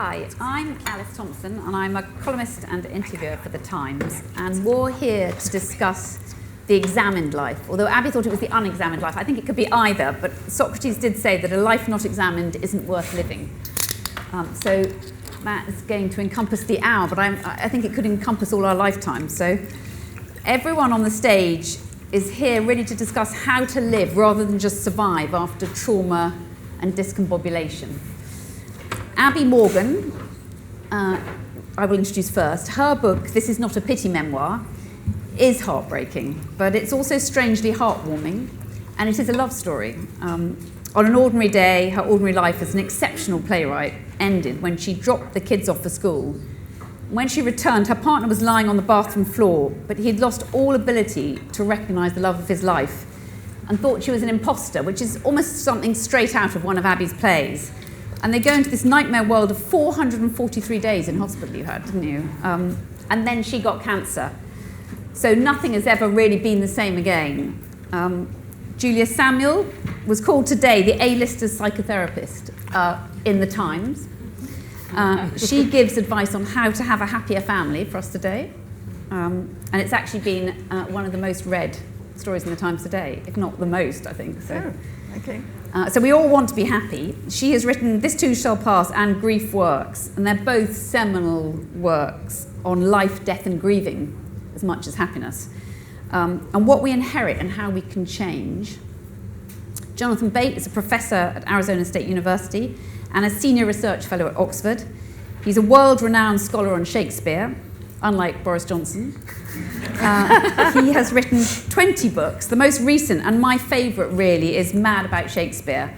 Hi, I'm Alice Thomson, and I'm a columnist and interviewer for The Times, and we're here to discuss the examined life. Although Abi thought it was the unexamined life, I think it could be either, but Socrates did say that a life not examined isn't worth living. So that is going to encompass the hour, but I think it could encompass all our lifetimes. So everyone on the stage is here really to discuss how to live rather than just survive after trauma and discombobulation. Abi Morgan, I will introduce first. Her book, This Is Not a Pity Memoir, is heartbreaking, but it's also strangely heartwarming, and it is a love story. On an ordinary day, her ordinary life as an exceptional playwright ended when she dropped the kids off for school. When she returned, her partner was lying on the bathroom floor, but he'd lost all ability to recognise the love of his life and thought she was an imposter, which is almost something straight out of one of Abi's plays. And they go into this nightmare world of 443 days in hospital, you heard, didn't you? And then she got cancer. So nothing has ever really been the same again. Julia Samuel was called today the A-lister's psychotherapist in The Times. She gives advice on how to have a happier family for us today. And it's actually been one of the most read stories in The Times today, if not the most, I think. So. Oh, okay. So we all want to be happy. She has written This Too Shall Pass and Grief Works, and they're both seminal works on life, death and grieving as much as happiness, and what we inherit and how we can change. Jonathan Bate is a professor at Arizona State University and a senior research fellow at Oxford. He's a world-renowned scholar on Shakespeare, unlike Boris Johnson. He has written 20 books. The most recent, and my favourite really, is Mad About Shakespeare,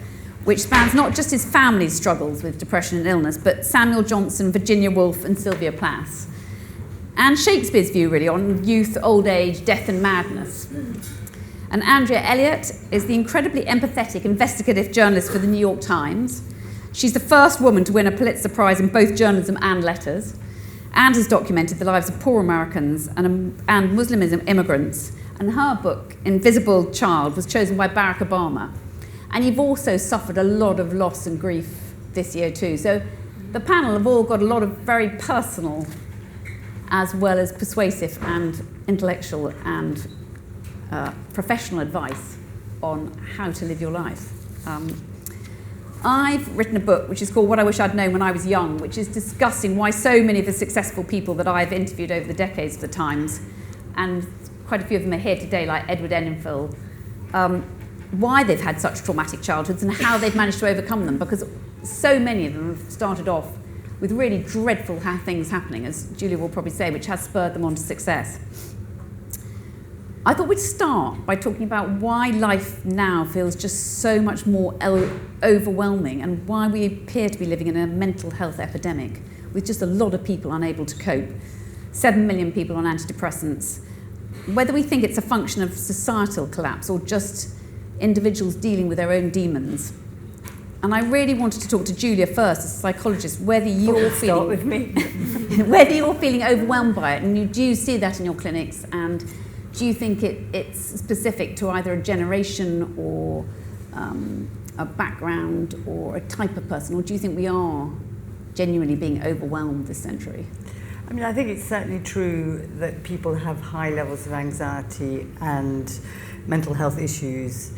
which spans not just his family's struggles with depression and illness, but Samuel Johnson, Virginia Woolf, and Sylvia Plath. And Shakespeare's view, really, on youth, old age, death and madness. And Andrea Elliott is the incredibly empathetic, investigative journalist for the New York Times. She's the first woman to win a Pulitzer Prize in both journalism and letters, and has documented the lives of poor Americans and Muslim immigrants. And her book, Invisible Child, was chosen by Barack Obama. And you've also suffered a lot of loss and grief this year too. So the panel have all got a lot of very personal as well as persuasive and intellectual and professional advice on how to live your life. I've written a book which is called What I Wish I'd Known When I Was Young, which is discussing why so many of the successful people that I've interviewed over the decades of The Times, and quite a few of them are here today, like Edward Enninful, why they've had such traumatic childhoods and how they've managed to overcome them, because so many of them have started off with really dreadful things happening, as Julia will probably say, which has spurred them on to success. I thought we'd start by talking about why life now feels just so much more overwhelming and why we appear to be living in a mental health epidemic with just a lot of people unable to cope. 7 million people on antidepressants. Whether we think it's a function of societal collapse or just individuals dealing with their own demons. And I really wanted to talk to Julia first, as a psychologist, whether you're feeling overwhelmed by it, and do you see that in your clinics, and do you think it's specific to either a generation or a background or a type of person, or do you think we are genuinely being overwhelmed this century? I mean, I think it's certainly true that people have high levels of anxiety and mental health issues,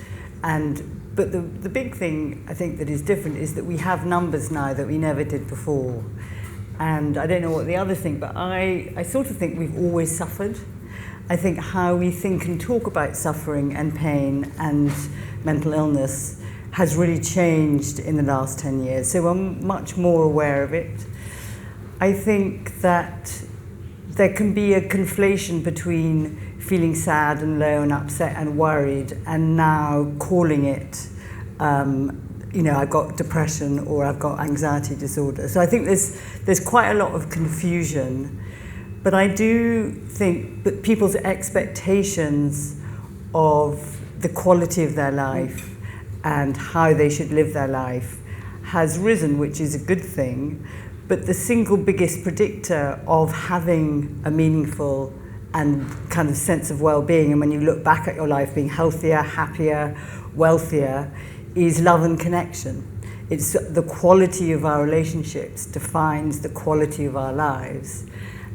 but the big thing I think that is different is that we have numbers now that we never did before. And I don't know what the others think, but I sort of think we've always suffered. I think how we think and talk about suffering and pain and mental illness has really changed in the last 10 years. So we're much more aware of it. I think that there can be a conflation between feeling sad and low and upset and worried and now calling it, I've got depression or I've got anxiety disorder. So I think there's quite a lot of confusion. But I do think that people's expectations of the quality of their life and how they should live their life has risen, which is a good thing. But the single biggest predictor of having a meaningful and kind of sense of well-being, and when you look back at your life being healthier, happier, wealthier, is love and connection. It's the quality of our relationships defines the quality of our lives.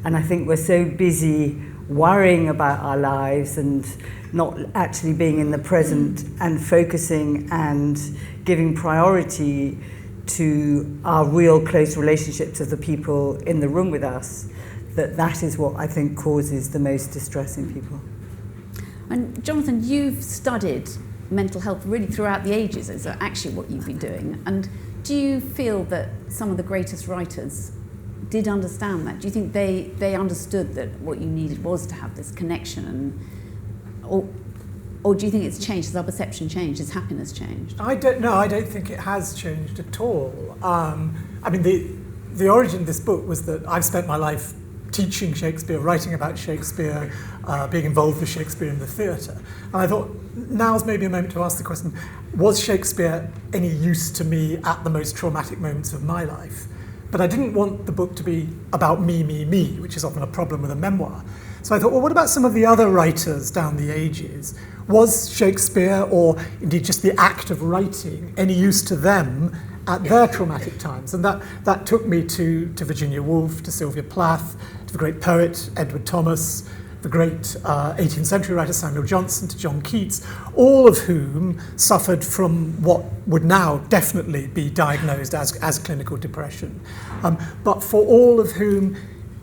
And I think we're so busy worrying about our lives and not actually being in the present and focusing and giving priority to our real close relationships of the people in the room with us, that is what I think causes the most distress in people. And Jonathan, you've studied mental health really throughout the ages, is actually what you've been doing. And do you feel that some of the greatest writers did understand that? Do you think they understood that what you needed was to have this connection, or do you think it's changed? Has our perception changed? Has happiness changed? I don't think it has changed at all. I mean, the origin of this book was that I've spent my life teaching Shakespeare, writing about Shakespeare, being involved with Shakespeare in the theatre. And I thought, now's maybe a moment to ask the question, was Shakespeare any use to me at the most traumatic moments of my life? But I didn't want the book to be about me, which is often a problem with a memoir. So I thought, well, what about some of the other writers down the ages? Was Shakespeare, or indeed just the act of writing, any use to them at their traumatic times? And that took me to Virginia Woolf, to Sylvia Plath, to the great poet Edward Thomas, the great 18th century writer Samuel Johnson, to John Keats, all of whom suffered from what would now definitely be diagnosed as clinical depression. But for all of whom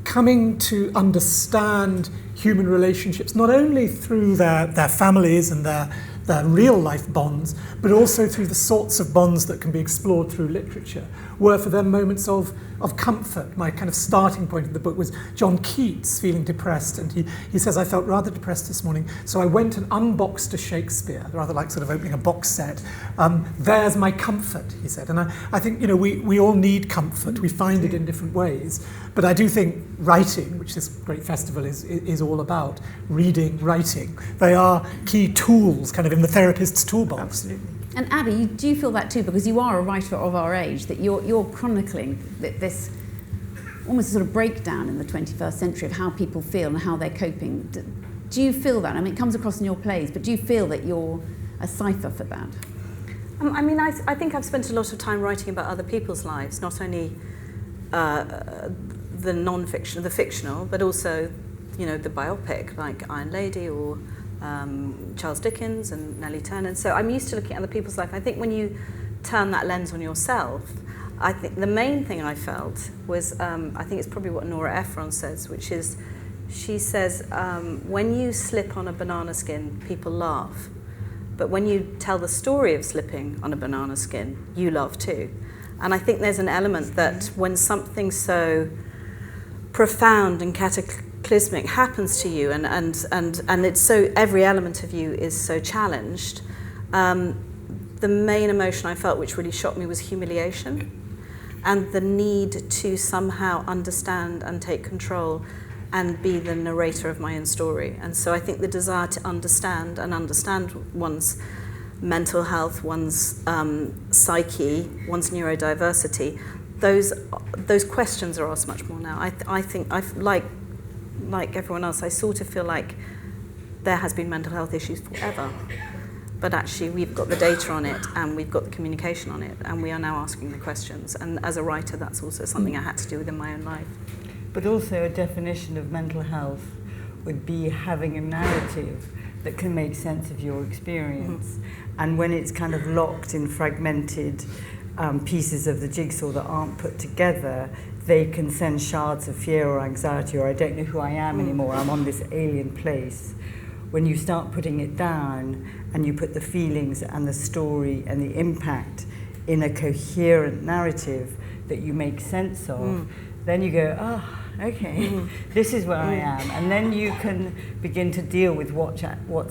coming to understand human relationships, not only through their families and their real life bonds, but also through the sorts of bonds that can be explored through literature, were for them moments of comfort. My kind of starting point of the book was John Keats feeling depressed, and he says, I felt rather depressed this morning, so I went and unboxed a Shakespeare, rather like sort of opening a box set. There's my comfort, he said. And I think, we all need comfort. We find it in different ways. But I do think writing, which this great festival is all about, reading, writing, they are key tools kind of in the therapist's toolbox. Absolutely. And Abi, do you feel that too? Because you are a writer of our age, that you're chronicling this almost sort of breakdown in the 21st century of how people feel and how they're coping. Do you feel that? I mean, it comes across in your plays, but do you feel that you're a cipher for that? I think I've spent a lot of time writing about other people's lives, not only the non-fiction, the fictional, but also, the biopic like Iron Lady or Charles Dickens and Nellie Turner. And so I'm used to looking at other people's life. I think when you turn that lens on yourself, I think the main thing I felt was, I think it's probably what Nora Ephron says, which is, she says, when you slip on a banana skin, people laugh. But when you tell the story of slipping on a banana skin, you laugh too. And I think there's an element that when something so profound and cataclysmic happens to you, and it's so, every element of you is so challenged, the main emotion I felt, which really shocked me, was humiliation and the need to somehow understand and take control and be the narrator of my own story. And so I think the desire to understand one's mental health, one's psyche, one's neurodiversity, those questions are asked much more now. I think, like everyone else, I sort of feel like there has been mental health issues forever. But actually we've got the data on it and we've got the communication on it, and we are now asking the questions. And as a writer, that's also something I had to do within my own life. But also a definition of mental health would be having a narrative that can make sense of your experience. Mm-hmm. And when it's kind of locked in fragmented pieces of the jigsaw that aren't put together, they can send shards of fear or anxiety, or I don't know who I am anymore, I'm on this alien place. When you start putting it down and you put the feelings and the story and the impact in a coherent narrative that you make sense of, then you go, okay, this is where I am. And then you can begin to deal with what's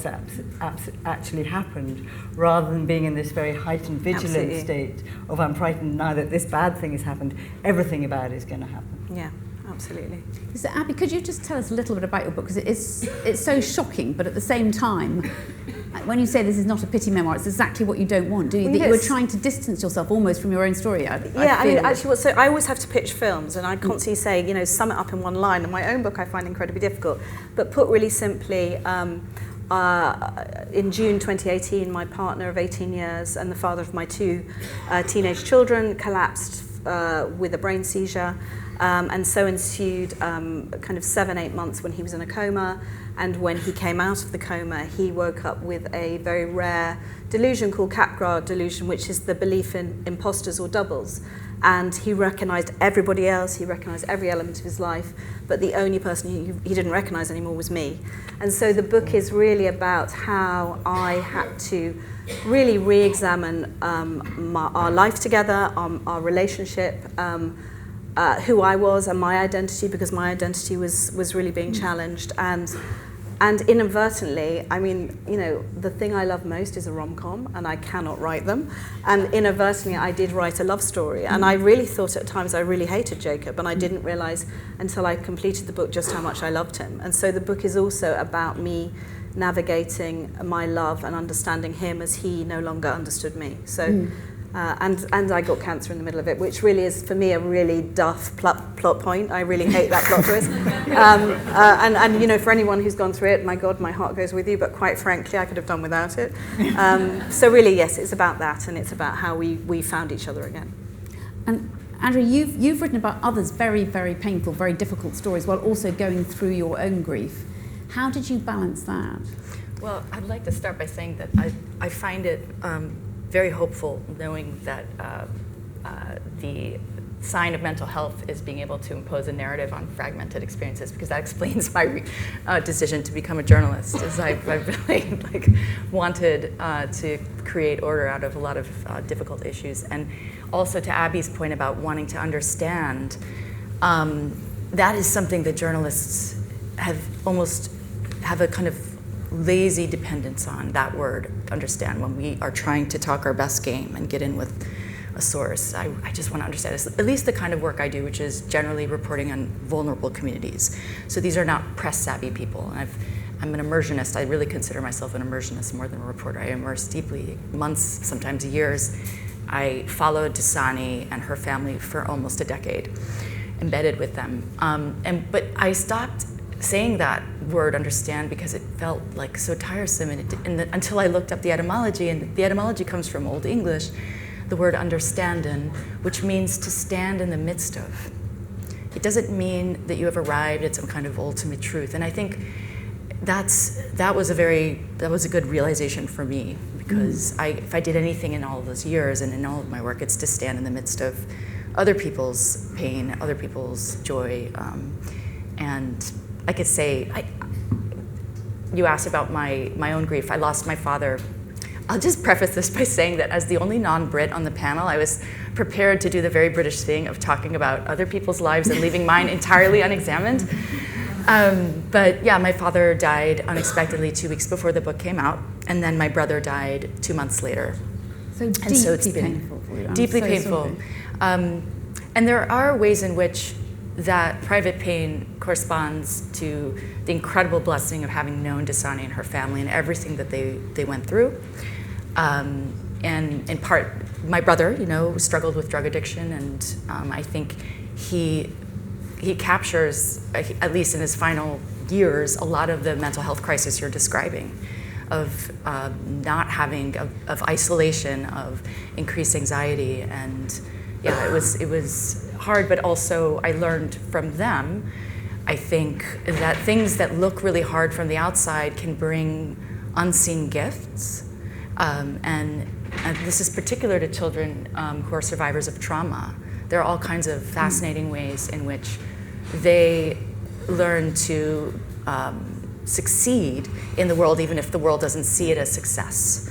actually happened, rather than being in this very heightened vigilant state of, I'm frightened now that this bad thing has happened, everything bad is going to happen. Yeah. Absolutely. So Abi, could you just tell us a little bit about your book? Because it's so shocking, but at the same time, when you say this is not a pity memoir, it's exactly what you don't want, do you? That you were trying to distance yourself almost from your own story. I mean, actually, so I always have to pitch films, and I constantly say, sum it up in one line. And my own book I find incredibly difficult. But put really simply, in June 2018, my partner of 18 years and the father of my 2 teenage children collapsed with a brain seizure. And so ensued kind of 7-8 months when he was in a coma. And when he came out of the coma, he woke up with a very rare delusion called Capgras delusion, which is the belief in imposters or doubles. And he recognized everybody else, he recognized every element of his life, but the only person he didn't recognize anymore was me. And so the book is really about how I had to really re-examine our life together, our relationship, who I was and my identity, because my identity was really being challenged. And inadvertently, I mean, you know, the thing I love most is a rom-com, and I cannot write them. And inadvertently, I did write a love story. And I really thought at times I really hated Jacob, and I didn't realize until I completed the book just how much I loved him. And so the book is also about me navigating my love and understanding him as he no longer understood me. So. And I got cancer in the middle of it, which really is, for me, a really duff plot point. I really hate that plot twist. And you know, for anyone who's gone through it, my God, my heart goes with you, but quite frankly, I could have done without it. So really, yes, it's about that, and it's about how we found each other again. And Andrea, you've written about others' very, very painful, very difficult stories while also going through your own grief. How did you balance that? Well, I'd like to start by saying that I find it very hopeful knowing that the sign of mental health is being able to impose a narrative on fragmented experiences, because that explains my decision to become a journalist, as I've really wanted to create order out of a lot of difficult issues. And also to Abby's point about wanting to understand, that is something that journalists have a kind of lazy dependence on, that word, understand, when we are trying to talk our best game and get in with a source. I just want to understand this, at least the kind of work I do, which is generally reporting on vulnerable communities. So these are not press-savvy people. And I'm an immersionist. I really consider myself an immersionist more than a reporter. I immerse deeply, months, sometimes years. I followed Dasani and her family for almost a decade, embedded with them. But I stopped saying that word, understand, because it felt like so tiresome, until I looked up the etymology, and the etymology comes from Old English, the word understanden, which means to stand in the midst of. It doesn't mean that you have arrived at some kind of ultimate truth, and I think that was a good realization for me, because if I did anything in all of those years and in all of my work, it's to stand in the midst of other people's pain, other people's joy, and I could say, you asked about my own grief. I lost my father. I'll just preface this by saying that as the only non-Brit on the panel, I was prepared to do the very British thing of talking about other people's lives and leaving mine entirely unexamined. But yeah, my father died unexpectedly 2 weeks before the book came out, and then my brother died 2 months later. So deeply painful for you. Deeply painful. And there are ways in which that private pain corresponds to the incredible blessing of having known Dasani and her family and everything that they went through. And in part, my brother, struggled with drug addiction, and I think he captures, at least in his final years, a lot of the mental health crisis you're describing, of not having, of isolation, of increased anxiety, and yeah, it was hard, but also I learned from them, I think, that things that look really hard from the outside can bring unseen gifts. And this is particular to children who are survivors of trauma. There are all kinds of fascinating ways in which they learn to succeed in the world, even if the world doesn't see it as success.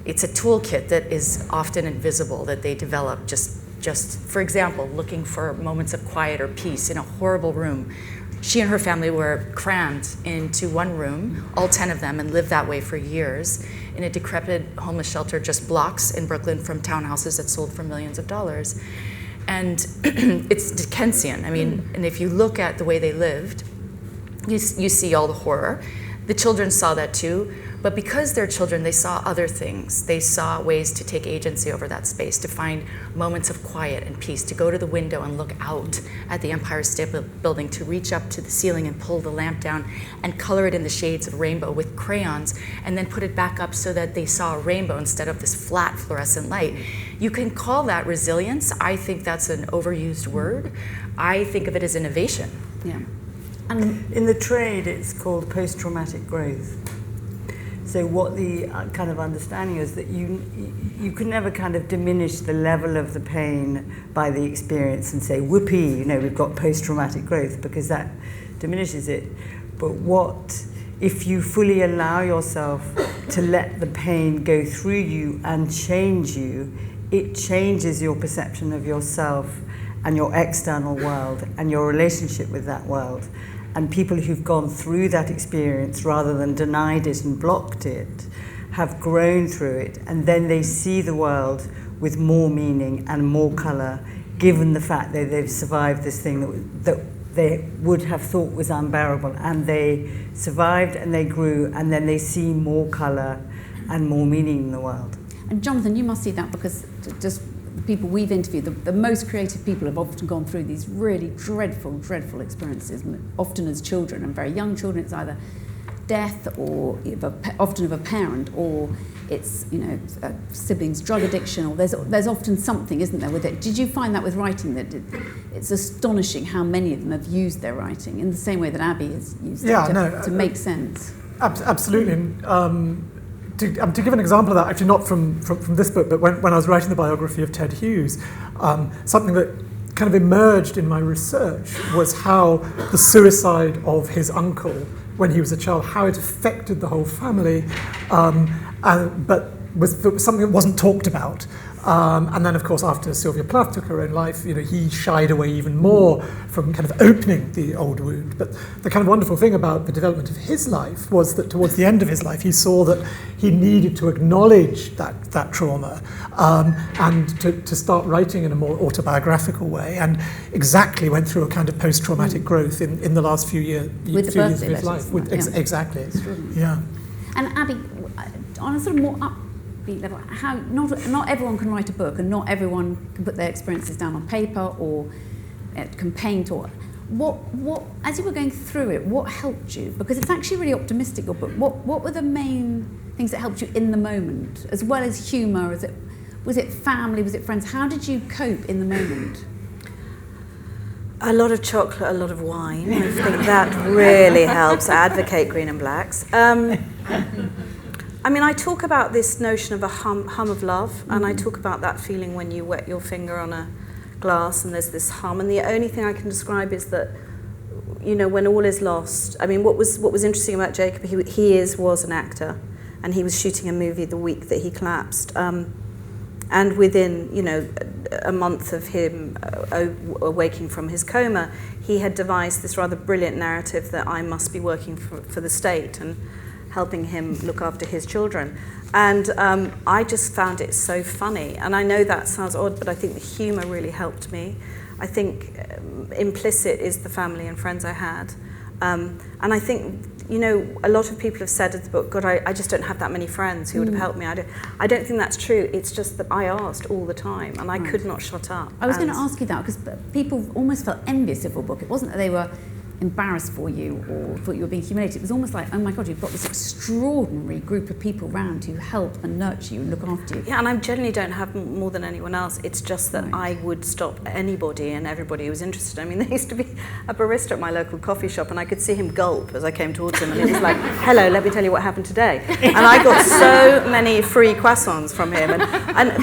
It's a toolkit that is often invisible, that they develop just for example, looking for moments of quiet or peace in a horrible room. She and her family were crammed into one room, all 10 of them, and lived that way for years in a decrepit homeless shelter just blocks in Brooklyn from townhouses that sold for millions of dollars. And it's Dickensian. I mean, and if you look at the way they lived, you see all the horror. The children saw that too, But because they're children, they saw other things. They saw ways to take agency over that space, to find moments of quiet and peace, to go to the window and look out at the Empire State Building, to reach up to the ceiling and pull the lamp down and color it in the shades of rainbow with crayons, and then put it back up so that they saw a rainbow instead of this flat fluorescent light. You can call that resilience. I think that's an overused word. I think of it as innovation. Yeah. And in the trade, it's called post-traumatic growth. So what the kind of understanding is that you can never kind of diminish the level of the pain by the experience and say, whoopee, we've got post-traumatic growth, because that diminishes it. But if you fully allow yourself to let the pain go through you and change you, it changes your perception of yourself and your external world and your relationship with that world. And people who've gone through that experience rather than denied it and blocked it have grown through it, and then they see the world with more meaning and more colour, given the fact that they've survived this thing that they would have thought was unbearable, and they survived and they grew, and then they see more colour and more meaning in the world. And Jonathan, you must see that, because just the people we've interviewed, the most creative people have often gone through these really dreadful, dreadful experiences, often as children, and very young children. It's either death, or often of a parent, or it's a sibling's drug addiction, or there's often something, isn't there, with it? Did you find that with writing, that it's astonishing how many of them have used their writing in the same way that Abi has used it to make sense? Absolutely. And, to give an example of that, actually not from this book, but when I was writing the biography of Ted Hughes, something that kind of emerged in my research was how the suicide of his uncle when he was a child, how it affected the whole family, but was something that wasn't talked about. And then, of course, after Sylvia Plath took her own life, he shied away even more from kind of opening the old wound. But the kind of wonderful thing about the development of his life was that towards the end of his life, he saw that he needed to acknowledge that trauma and to start writing in a more autobiographical way, and exactly went through a kind of post-traumatic growth in the last few years of his life. Exactly. Yeah. And Abi, on a sort of more level, how not everyone can write a book, and not everyone can put their experiences down on paper or can paint, or what as you were going through it, what helped you? Because it's actually really optimistic, your book. What were the main things that helped you in the moment, as well as humour? Was it family? Was it friends? How did you cope in the moment? A lot of chocolate, a lot of wine. I think that really helps. I advocate green and blacks. I talk about this notion of a hum of love, and I talk about that feeling when you wet your finger on a glass and there's this hum, and the only thing I can describe is that, when all is lost. What was interesting about Jacob, he was an actor, and he was shooting a movie the week that he collapsed, and within, a month of him awaking from his coma, he had devised this rather brilliant narrative that I must be working for the state and helping him look after his children. And I just found it so funny. And I know that sounds odd, but I think the humour really helped me. I think implicit is the family and friends I had. And I think, a lot of people have said in the book, God, I just don't have that many friends who would have helped me. I don't think that's true. It's just that I asked all the time, and I could not shut up. I was going to ask you that, because people almost felt envious of your book. It wasn't that they were embarrassed for you or thought you were being humiliated. It was almost like, oh my God, you've got this extraordinary group of people around who help and nurture you and look after you. Yeah, and I generally don't have more than anyone else. It's just that I would stop anybody and everybody who was interested. There used to be a barista at my local coffee shop, and I could see him gulp as I came towards him, and he was like, hello, let me tell you what happened today. And I got so many free croissants from him.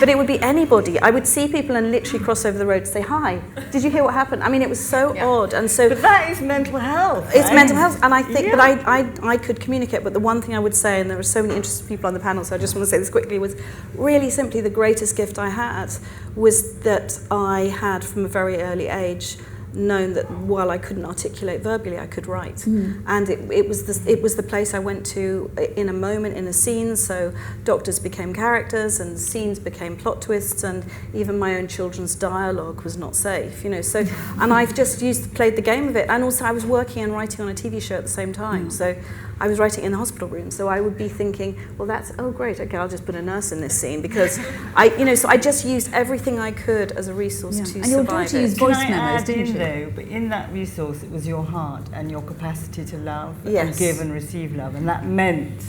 But it would be anybody. I would see people and literally cross over the road to say, hi, did you hear what happened? It was so odd. And so, but that is mental health. It's mental health, and I think, but I could communicate. But the one thing I would say, and there are so many interesting people on the panel, so I just want to say this quickly, was really simply the greatest gift I had was that I had from a very early age known that while I couldn't articulate verbally, I could write. And it was the place I went to in a moment, in a scene. So doctors became characters, and scenes became plot twists, and even my own children's dialogue was not safe. So, and I've just played the game of it. And also, I was working and writing on a TV show at the same time. So, I was writing in the hospital room, so I would be thinking, well, oh great, okay, I'll just put a nurse in this scene, because so I just used everything I could as a resource to survive. And your daughter used voice memos, didn't she? Though, but in that resource, it was your heart and your capacity to love Yes. and give and receive love, and that meant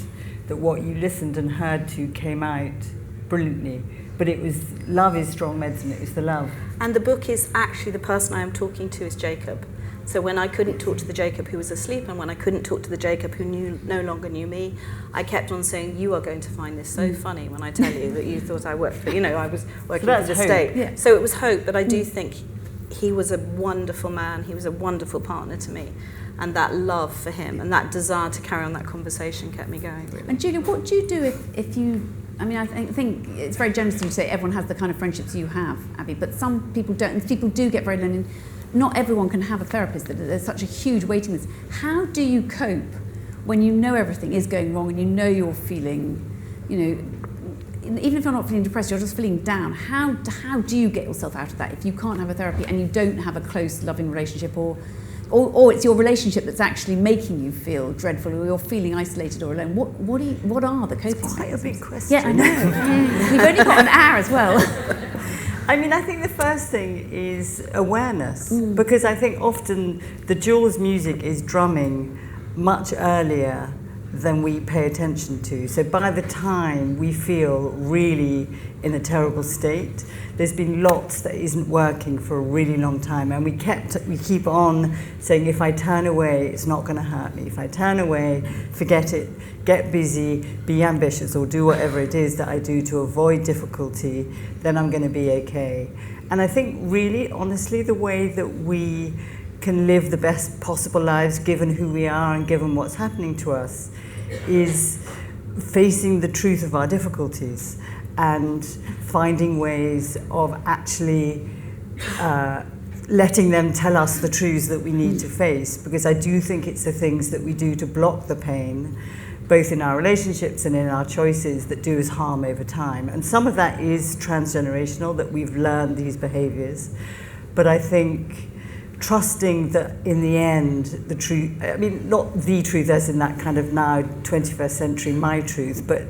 that what you listened and heard to came out brilliantly. But it was, love is strong medicine, it was the love. And the book is actually, the person I am talking to is Jacob. So when I couldn't talk to the Jacob who was asleep, and when I couldn't talk to the Jacob who no longer knew me, I kept on saying, you are going to find this so funny when I tell you that you thought I worked for, I was working for the state. Yeah. So it was hope, but I do think he was a wonderful man, he was a wonderful partner to me. And that love for him and that desire to carry on that conversation kept me going, really. And Julia, what do you do if you, I think it's very generous to say everyone has the kind of friendships you have, Abby, but some people don't, and people do get very lonely. Not everyone can have a therapist, there's such a huge waiting list. How do you cope when you know everything is going wrong and you know you're feeling, even if you're not feeling depressed, you're just feeling down. How do you get yourself out of that if you can't have a therapy and you don't have a close, loving relationship, or it's your relationship that's actually making you feel dreadful, or you're feeling isolated or alone? What are the coping mechanisms? Quite a big question. Yeah, I know. We've only got an hour as well. I think the first thing is awareness, because I think often the Jaws music is drumming much earlier than we pay attention to. So by the time we feel really in a terrible state, there's been lots that isn't working for a really long time, and we keep on saying, if I turn away, it's not going to hurt me. If I turn away, forget it, get busy, be ambitious, or do whatever it is that I do to avoid difficulty, then I'm going to be okay. And I think really, honestly, the way that we can live the best possible lives given who we are and given what's happening to us is facing the truth of our difficulties and finding ways of actually letting them tell us the truths that we need to face, because I do think it's the things that we do to block the pain, both in our relationships and in our choices, that do us harm over time. And some of that is transgenerational, that we've learned these behaviors. But I think trusting that in the end, the truth, not the truth as in that kind of now 21st century my truth, but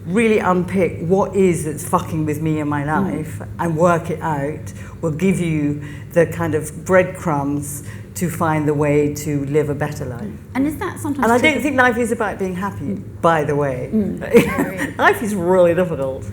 really unpick what is that's fucking with me in my life and work it out will give you the kind of breadcrumbs to find the way to live a better life. And is that sometimes... And I don't think life is about being happy, by the way. Life is really difficult.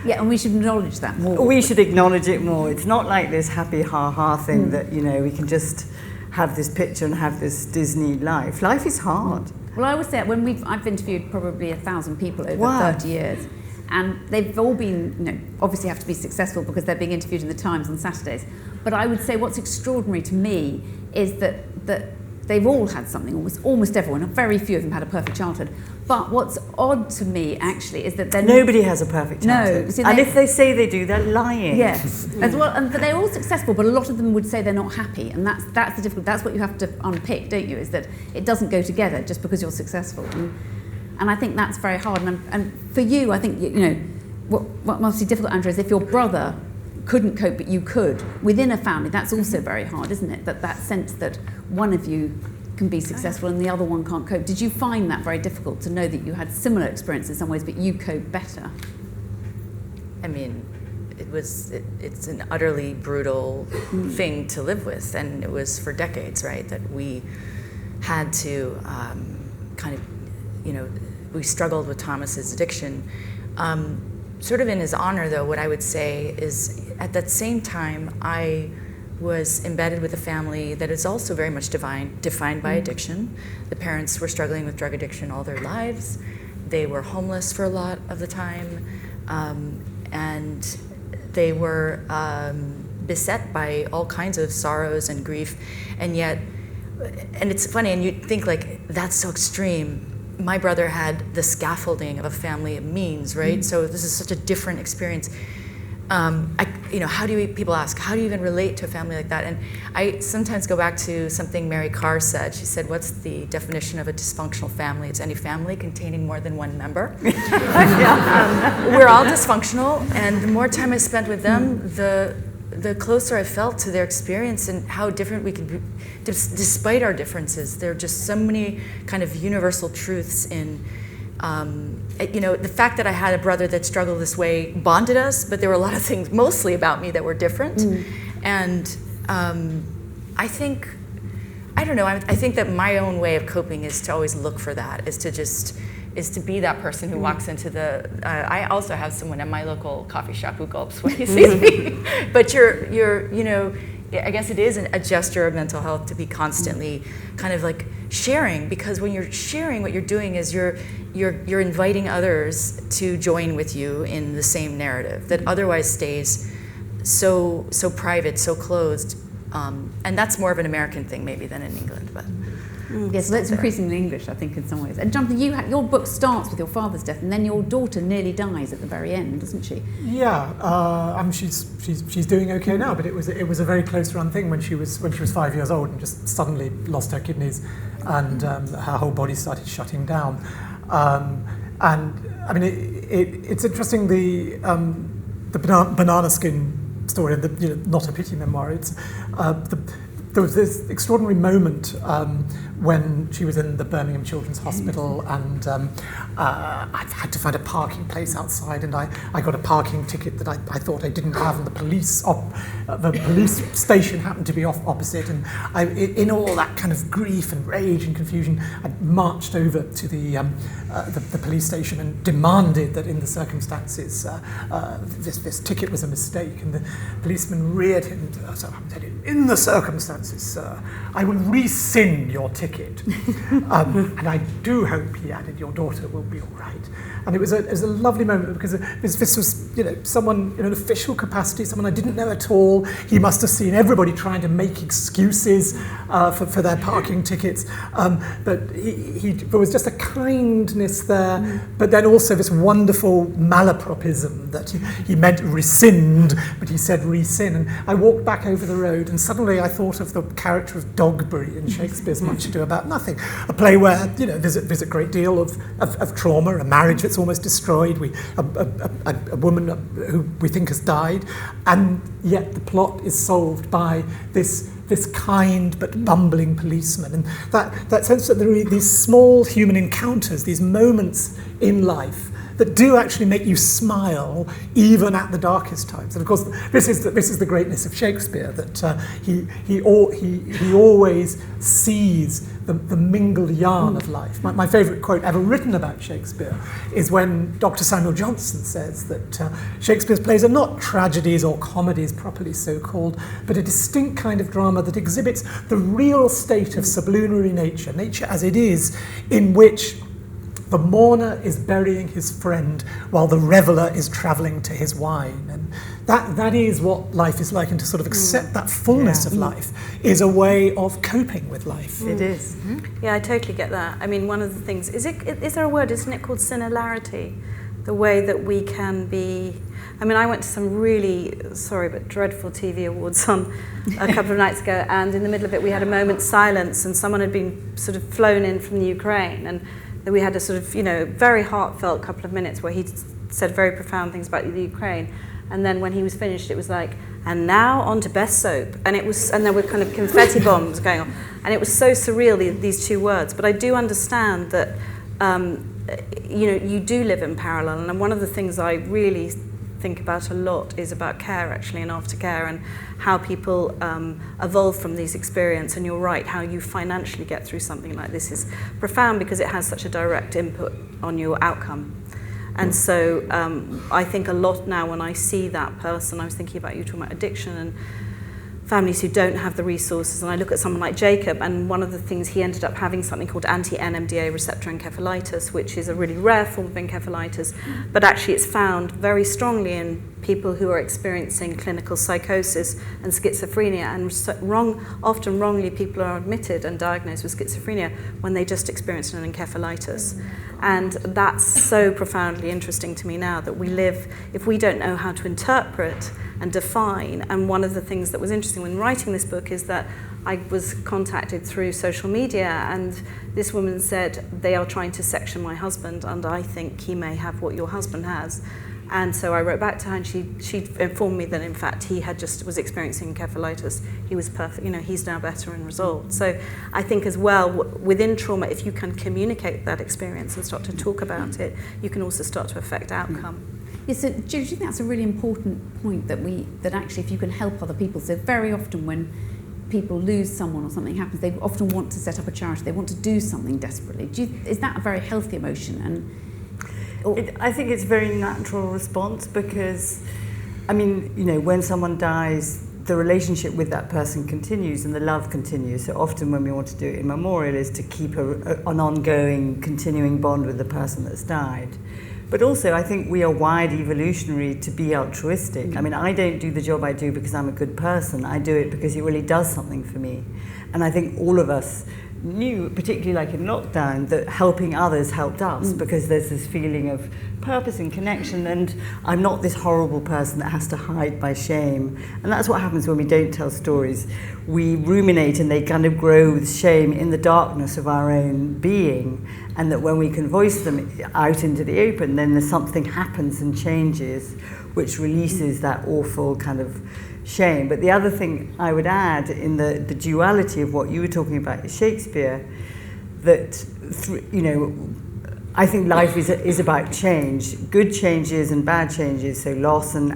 Yeah, and we should acknowledge that more. We should acknowledge it more. It's not like this happy ha-ha thing that, we can just have this picture and have this Disney life. Life is hard. Well, I always say I've interviewed probably 1,000 people over 30 years, and they've all been, obviously have to be successful because they're being interviewed in the Times on Saturdays. But I would say what's extraordinary to me is that they've all had something, almost everyone. Very few of them had a perfect childhood. But what's odd to me, actually, is that nobody has a perfect childhood. No. See, and if they say they do, they're lying. Yes. As well, but they're all successful, but a lot of them would say they're not happy. And that's the difficult. That's what you have to unpick, don't you? Is that it doesn't go together just because you're successful. And I think that's very hard. And for you, I think, what must be difficult, Andrea, is if your brother couldn't cope, but you could, within a family, that's also very hard, isn't it? That sense that one of you can be successful and the other one can't cope. Did you find that very difficult to know that you had similar experience in some ways, but you cope better? I mean, it's an utterly brutal thing to live with, and it was for decades, right, that we had to we struggled with Thomas's addiction. Sort of in his honor, though, what I would say is at that same time, I was embedded with a family that is also very much defined by addiction. The parents were struggling with drug addiction all their lives. They were homeless for a lot of the time, and they were beset by all kinds of sorrows and grief. And it's funny, and you'd think, like, that's so extreme. My brother had the scaffolding of a family of means, right? So this is such a different experience. People ask, how do you even relate to a family like that? And I sometimes go back to something Mary Carr said. She said, what's the definition of a dysfunctional family? It's any family containing more than one member. We're all dysfunctional, and the more time I spent with them, the the closer I felt to their experience and how different we could be, despite our differences. There are just so many kind of universal truths in, the fact that I had a brother that struggled this way bonded us, but there were a lot of things mostly about me that were different. And I think that my own way of coping is to always look for that, is to be that person who walks into the, I also have someone at my local coffee shop who gulps when he sees me, but I guess it is a gesture of mental health to be constantly kind of like sharing, because when you're sharing, what you're doing is you're inviting others to join with you in the same narrative that otherwise stays so private, so closed, and that's more of an American thing maybe than in England, but. Yes, that's increasingly English, I think, in some ways. And Jonathan, your book starts with your father's death, and then your daughter nearly dies at the very end, doesn't she? Yeah, she's doing okay now, but it was a very close run thing when she was 5 years old and just suddenly lost her kidneys, and her whole body started shutting down. And I mean, it's interesting, the banana skin story, the Not a Pity memoir. There was this extraordinary moment when she was in the Birmingham Children's Hospital, and I had to find a parking place outside, and I got a parking ticket that I thought I didn't have, and the police station happened to be opposite, and in all that kind of grief and rage and confusion, I marched over to the police station and demanded that in the circumstances this ticket was a mistake, and the policeman reared him. So I said, in the circumstances, sir, I will rescind your ticket. And I do hope, he added, your daughter will be all right. And it was a lovely moment, because this was someone in an official capacity, someone I didn't know at all. He must have seen everybody trying to make excuses for their parking tickets. But there was just a kindness there, but then also this wonderful malapropism that he meant rescind, but he said rescind. And I walked back over the road, and suddenly I thought of the character of Dogberry in Shakespeare's Much Ado About Nothing, a play where there's a great deal of trauma, a marriage that's almost destroyed, a woman who we think has died, and yet the plot is solved by this kind but bumbling policeman. And that sense that there are these small human encounters, these moments in life that do actually make you smile even at the darkest times. And of course, this is the greatness of Shakespeare, that he always sees the mingled yarn of life. My favourite quote ever written about Shakespeare is when Dr. Samuel Johnson says that Shakespeare's plays are not tragedies or comedies properly so called, but a distinct kind of drama that exhibits the real state of sublunary nature as it is, in which the mourner is burying his friend while the reveller is travelling to his wine. And that is what life is like, and to sort of accept that fullness of life is a way of coping with life. It is. Yeah, I totally get that. I mean, one of the things, is there a word, isn't it, called similarity? The way that we can be... I mean, I went to some really, sorry, but dreadful TV awards on a couple of nights ago, and in the middle of it we had a moment's silence, and someone had been sort of flown in from the Ukraine, and we had a sort of, very heartfelt couple of minutes where he said very profound things about the Ukraine. And then when he was finished, it was like, and now on to best soap. And there were kind of confetti bombs going on. And it was so surreal, these two words. But I do understand that, you do live in parallel. And one of the things I really think about a lot is about care, actually, and aftercare, and how people evolve from these experiences. And you're right, how you financially get through something like this is profound, because it has such a direct input on your outcome. And so I think a lot now when I see that person, I was thinking about you talking about addiction and families who don't have the resources, and I look at someone like Jacob, and one of the things, he ended up having something called Anti-Nmda receptor encephalitis, which is a really rare form of encephalitis, but actually it's found very strongly in people who are experiencing clinical psychosis and schizophrenia, and often wrongly people are admitted and diagnosed with schizophrenia when they just experienced an encephalitis. And that's so profoundly interesting to me now, that we live, if we don't know how to interpret and define. And one of the things that was interesting when writing this book is that I was contacted through social media, and this woman said, they are trying to section my husband, and I think he may have what your husband has. And so I wrote back to her, and she informed me that in fact he had just was experiencing encephalitis. He was perfect, he's now better and resolved. So I think as well, within trauma, if you can communicate that experience and start to talk about it, you can also start to affect outcome. Yeah, so do you think that's a really important point, that actually if you can help other people, so very often when people lose someone or something happens, they often want to set up a charity, they want to do something desperately. Is that a very healthy emotion? I think it's a very natural response because, when someone dies, the relationship with that person continues and the love continues. So often when we want to do it in memorial is to keep an ongoing, continuing bond with the person that's died. But also, I think we are wired evolutionary to be altruistic. I don't do the job I do because I'm a good person. I do it because it really does something for me. And I think all of us knew, particularly like in lockdown, that helping others helped us because there's this feeling of purpose and connection, and I'm not this horrible person that has to hide my shame. And that's what happens when we don't tell stories. We ruminate and they kind of grow with shame in the darkness of our own being, and that when we can voice them out into the open, then there's something happens and changes which releases that awful kind of shame. But the other thing I would add in the duality of what you were talking about is Shakespeare, that I think life is about change, good changes and bad changes, so loss and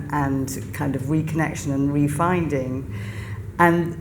kind of reconnection and refinding. And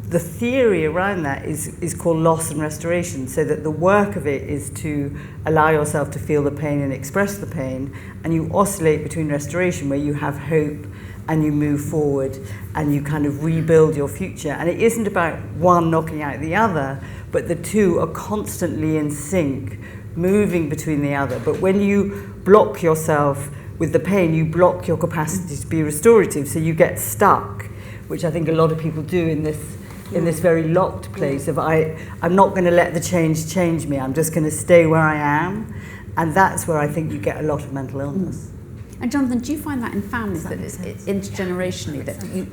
the theory around that is called loss and restoration, so that the work of it is to allow yourself to feel the pain and express the pain, and you oscillate between restoration, where you have hope and you move forward and you kind of rebuild your future. And it isn't about one knocking out the other, but the two are constantly in sync, moving between the other. But when you block yourself with the pain, you block your capacity to be restorative, so you get stuck, which I think a lot of people do in this very locked place of I'm not going to let the change me, I'm just going to stay where I am. And that's where I think you get a lot of mental illness. And Jonathan, do you find that in families that it's intergenerationally,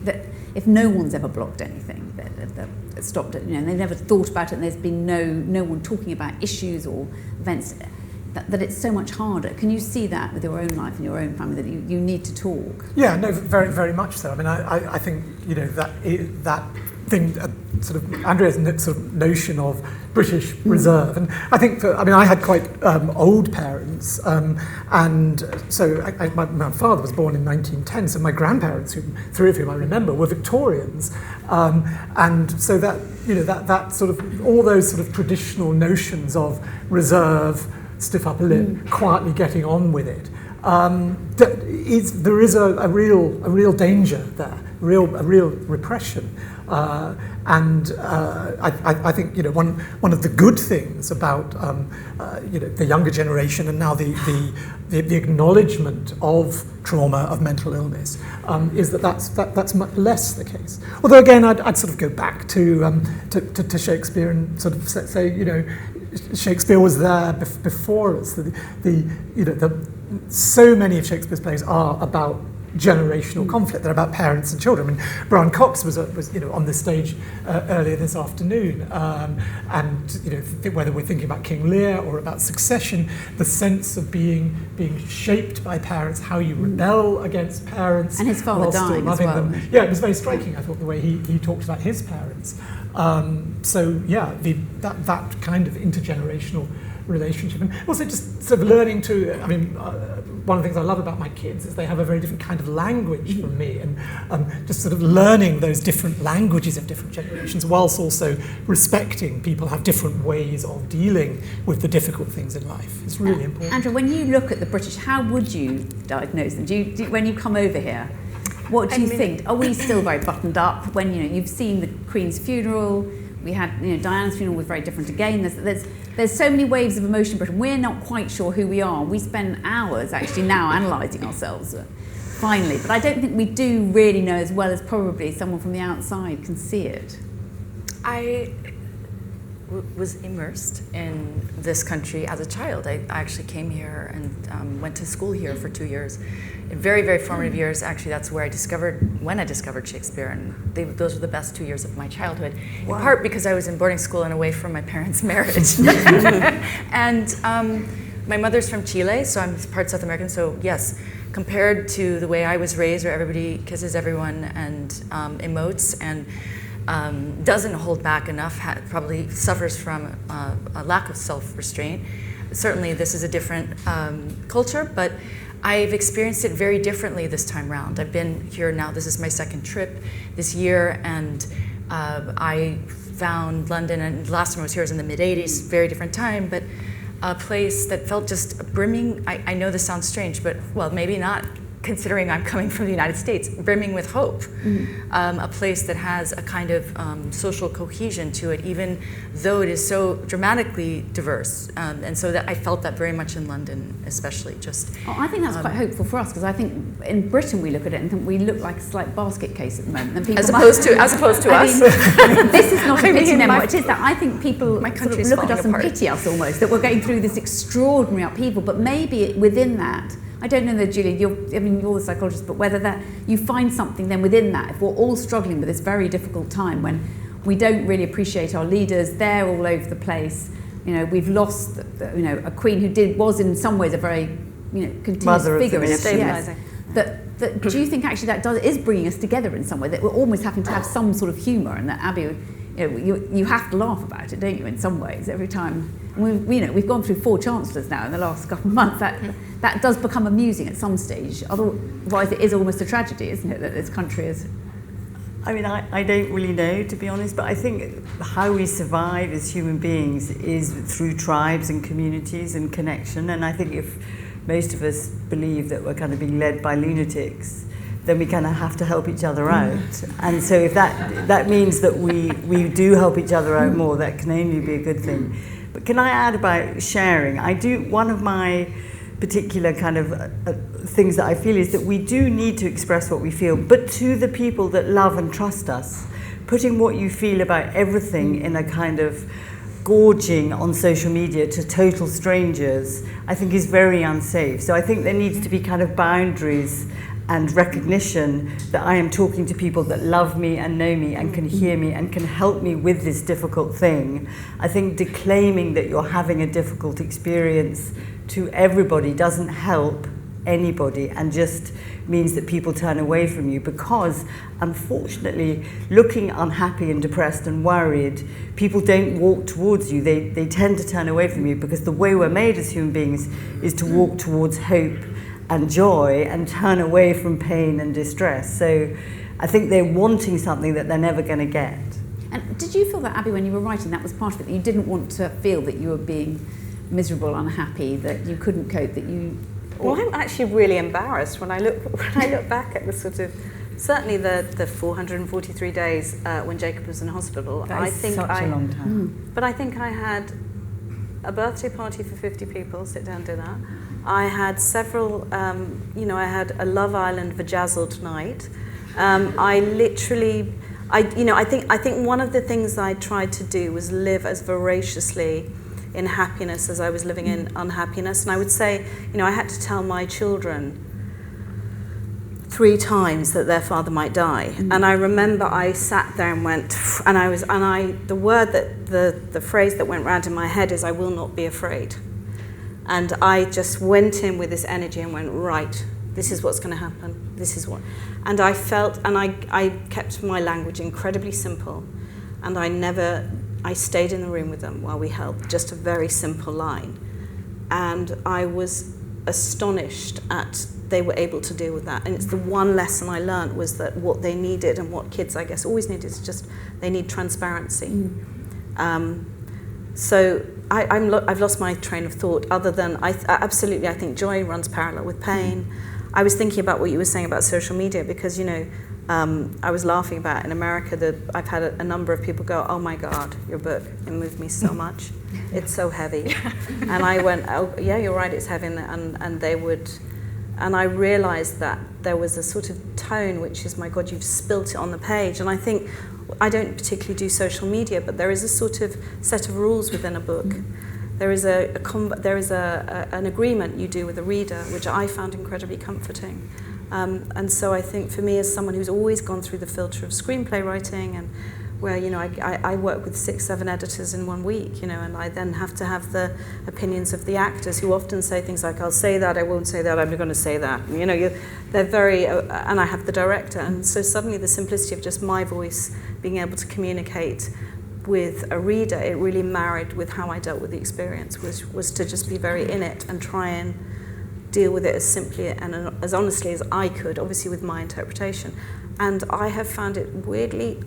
that if no one's ever blocked anything, that stopped it, and they never thought about it, and there's been no one talking about issues or events, that it's so much harder? Can you see that with your own life and your own family, that you need to talk? Yeah, no, very, very much so. I think that thing, sort of Andrea's sort of notion of British reserve, and I think I had quite old parents, and so my father was born in 1910, so my grandparents, three of whom I remember, were Victorians, and so that sort of all those sort of traditional notions of reserve, stiff upper lip, quietly getting on with it. There is a real danger there, a real repression, and I think one of the good things about the younger generation, and now the acknowledgement of trauma, of mental illness, is that's much less the case. Although again, I'd sort of go back to Shakespeare and sort of say Shakespeare was there before us. So many of Shakespeare's plays are about generational conflict. They're about parents and children. Brian Cox was on the stage earlier this afternoon, and whether we're thinking about King Lear or about succession, the sense of being shaped by parents, how you rebel against parents, and his father dying as well. Them. Yeah, it was very striking. I thought the way he talked about his parents. That kind of intergenerational relationship, and also just sort of learning to. One of the things I love about my kids is they have a very different kind of language from me, and just sort of learning those different languages of different generations, whilst also respecting people have different ways of dealing with the difficult things in life. It's really important. Andrew, when you look at the British, how would you diagnose them? Do you when you come over here? What do you think? Are we still very buttoned up? When you've seen the Queen's funeral, we had Diana's funeral was very different again. There's so many waves of emotion in Britain. We're not quite sure who we are. We spend hours actually now analysing ourselves, finally. But I don't think we do really know as well as probably someone from the outside can see it. I was immersed in this country as a child. I actually came here and went to school here for 2 years. In very, very formative years, actually, that's where I discovered Shakespeare, and those were the best 2 years of my childhood. Wow. In part because I was in boarding school and away from my parents' marriage. And my mother's from Chile, so I'm part South American, so yes, compared to the way I was raised, where everybody kisses everyone and emotes and doesn't hold back enough, probably suffers from a lack of self-restraint. Certainly this is a different culture, but I've experienced it very differently this time round. I've been here now, this is my second trip this year, and I found London, and the last time I was here was in the mid-'80s, very different time, but a place that felt just brimming, I know this sounds strange, but well, maybe not, considering I'm coming from the United States, brimming with hope. A place that has a kind of social cohesion to it, even though it is so dramatically diverse. And so that I felt that very much in London, especially. I think that's quite hopeful for us, because I think in Britain we look at it and think we look like a slight basket case at the moment. And people as opposed to us. I mean, this is not a pity them, it is that I think people sort of look at us and pity us almost, that we're going through this extraordinary upheaval, but maybe within that, I don't know, Julie, you're the psychologist, but whether that you find something then within that, if we're all struggling with this very difficult time when we don't really appreciate our leaders, they're all over the place. We've lost, a queen who was in some ways a very, continuous figure. Stabilising. That do you think actually that is bringing us together in some way? That we're almost having to have some sort of humour, and that Abi, you have to laugh about it, don't you? In some ways, every time. And we've gone through 4 chancellors now in the last couple of months. That does become amusing at some stage. Otherwise, it is almost a tragedy, isn't it, that this country is? I mean, I don't really know, to be honest, but I think how we survive as human beings is through tribes and communities and connection. And I think if most of us believe that we're kind of being led by lunatics, then we kind of have to help each other out. And so if that means that we do help each other out more, that can only be a good thing. But can I add about sharing? One of my particular kind of things that I feel is that we do need to express what we feel, but to the people that love and trust us. Putting what you feel about everything in a kind of gorging on social media to total strangers, I think is very unsafe. So I think there needs to be kind of boundaries and recognition that I am talking to people that love me and know me and can hear me and can help me with this difficult thing. I think declaiming that you're having a difficult experience to everybody doesn't help anybody and just means that people turn away from you, because unfortunately looking unhappy and depressed and worried, people don't walk towards you. They tend to turn away from you, because the way we're made as human beings is to walk towards hope and joy and turn away from pain and distress. So I think they're wanting something that they're never going to get. And did you feel that, Abi, when you were writing, that was part of it, that you didn't want to feel that you were being miserable, unhappy, that you couldn't cope, that you... Well, I'm actually really embarrassed when I look back at the sort of, certainly the 443 days when Jacob was in hospital. That is such a long time. But I think I had a birthday party for 50 people, sit down dinner. I had several, I had a Love Island vajazzled night. I think one of the things I tried to do was live as voraciously in happiness as I was living in unhappiness. And I would say, I had to tell my children 3 times that their father might die. And I remember I sat there and went, the phrase that went round in my head is, I will not be afraid. And I just went in with this energy and went, right, this is what's going to happen. This is what. And I felt, and I kept my language incredibly simple. And I stayed in the room with them while we held just a very simple line. And I was astonished at they were able to deal with that. And it's the one lesson I learned, was that what they needed, and what kids, I guess, always need, is just they need transparency. So I've lost my train of thought, other than I think joy runs parallel with pain. I was thinking about what you were saying about social media, because, I was laughing about in America that I've had a number of people go, oh my God, your book, it moved me so much. It's so heavy. And I went, oh yeah, you're right, it's heavy. And they would, and I realized that there was a sort of tone, which is, my God, you've spilt it on the page. And I think, I don't particularly do social media, but there is a sort of set of rules within a book. There is an agreement you do with the reader, which I found incredibly comforting. And so I think for me, as someone who's always gone through the filter of screenplay writing and where, you know, I work with 6-7 editors in 1 week, you know, and I then have to have the opinions of the actors, who often say things like, I'll say that, I won't say that, I'm going to say that. And, you know, they're very, and I have the director. And so suddenly the simplicity of just my voice being able to communicate with a reader, it really married with how I dealt with the experience, was to just be very in it and try and deal with it as simply and as honestly as I could, obviously with my interpretation. And I have found it weirdly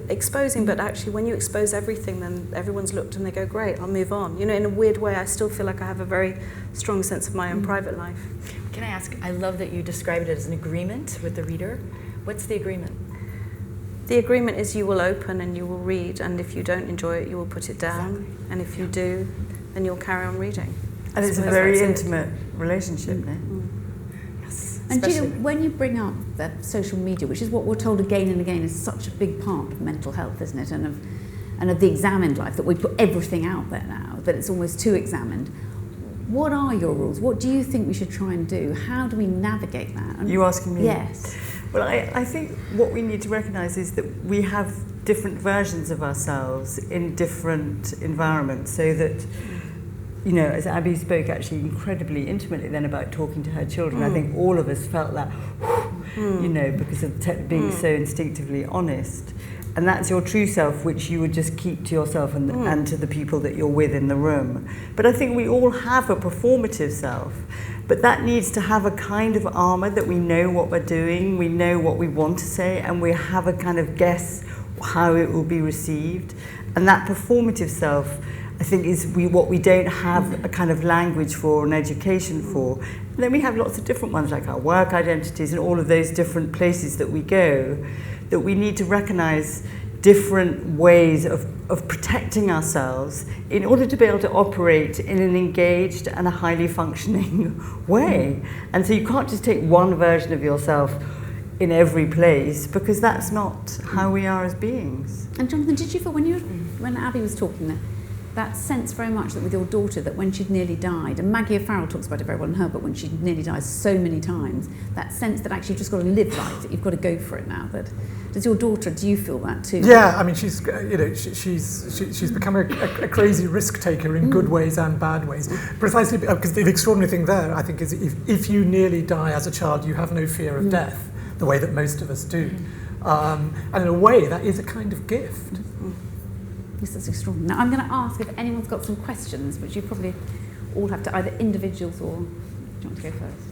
exposing, but actually when you expose everything, then everyone's looked and they go, great, I'll move on. You know, in a weird way, I still feel like I have a very strong sense of my own private life. Can I ask, I love that you described it as an agreement with the reader. What's the agreement? The agreement is you will open and you will read, and if you don't enjoy it, you will put it down. Exactly. And if you do, then you'll carry on reading. And it's a very intimate relationship, no? Yes. And do you know, when you bring up that social media, which is what we're told again and again is such a big part of mental health, isn't it, and of the examined life, that we put everything out there now, that it's almost too examined. What are your rules? What do you think we should try and do? How do we navigate that? And you asking me? Yes. Well, I think what we need to recognise is that we have different versions of ourselves in different environments, so that, you know, as Abi spoke actually incredibly intimately then about talking to her children, I think all of us felt that, you know, because of being so instinctively honest. And that's your true self, which you would just keep to yourself and to the people that you're with in the room. But I think we all have a performative self, but that needs to have a kind of armour that we know what we're doing, we know what we want to say, and we have a kind of guess how it will be received. And that performative self, I think, is what we don't have a kind of language for, an education for. And then we have lots of different ones, like our work identities and all of those different places that we go, that we need to recognise different ways of protecting ourselves in order to be able to operate in an engaged and a highly functioning way. And so you can't just take one version of yourself in every place, because that's not how we are as beings. And Jonathan, did you feel when Abi was talking there, that sense very much that with your daughter, that when she'd nearly died, and Maggie O'Farrell talks about it very well in her book, when she'd nearly died so many times, that sense that actually you've just got to live life, that you've got to go for it now. That does your daughter? Do you feel that too? Yeah, I mean, she's become a crazy risk taker in good ways and bad ways. Precisely because the extraordinary thing there, I think, is if you nearly die as a child, you have no fear of death, the way that most of us do, and in a way, that is a kind of gift. Yes, that's extraordinary. Now, I'm going to ask if anyone's got some questions, which you probably all have to, either individuals or... Do you want to go first?